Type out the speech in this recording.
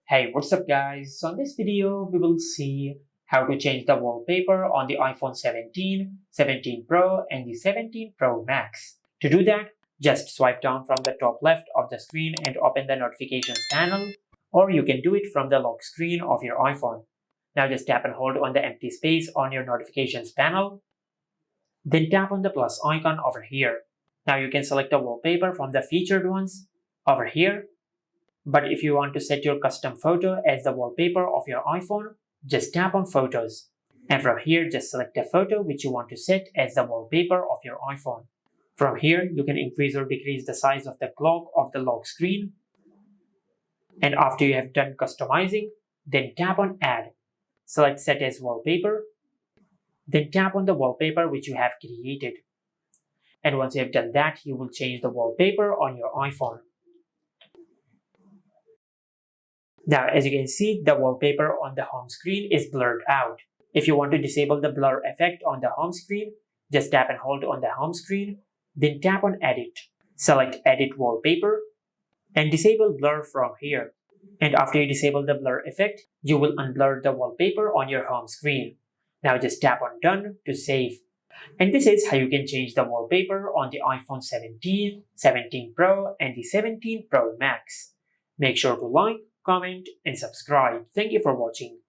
Hey, what's up guys? So in this video, we will see how to change the wallpaper on the iPhone 17, 17 Pro and the 17 Pro Max. To do that, just swipe down from the top left of the screen and open the notifications panel, or you can do it from the lock screen of your iPhone. Now just tap and hold on the empty space on your notifications panel, then tap on the plus icon over here. Now you can select the wallpaper from the featured ones over here. But if you want to set your custom photo as the wallpaper of your iPhone, just tap on Photos. And from here, just select a photo which you want to set as the wallpaper of your iPhone. From here, you can increase or decrease the size of the clock of the lock screen. And after you have done customizing, then tap on Add. Select Set as Wallpaper. Then tap on the wallpaper which you have created. And once you have done that, you will change the wallpaper on your iPhone. Now, as you can see, the wallpaper on the home screen is blurred out. If you want to disable the blur effect on the home screen, just tap and hold on the home screen, then tap on Edit. Select Edit Wallpaper and disable blur from here. And after you disable the blur effect, you will unblur the wallpaper on your home screen. Now just tap on Done to save. And this is how you can change the wallpaper on the iPhone 17, 17 Pro and the 17 Pro Max. Make sure to like, comment, and subscribe. Thank you for watching.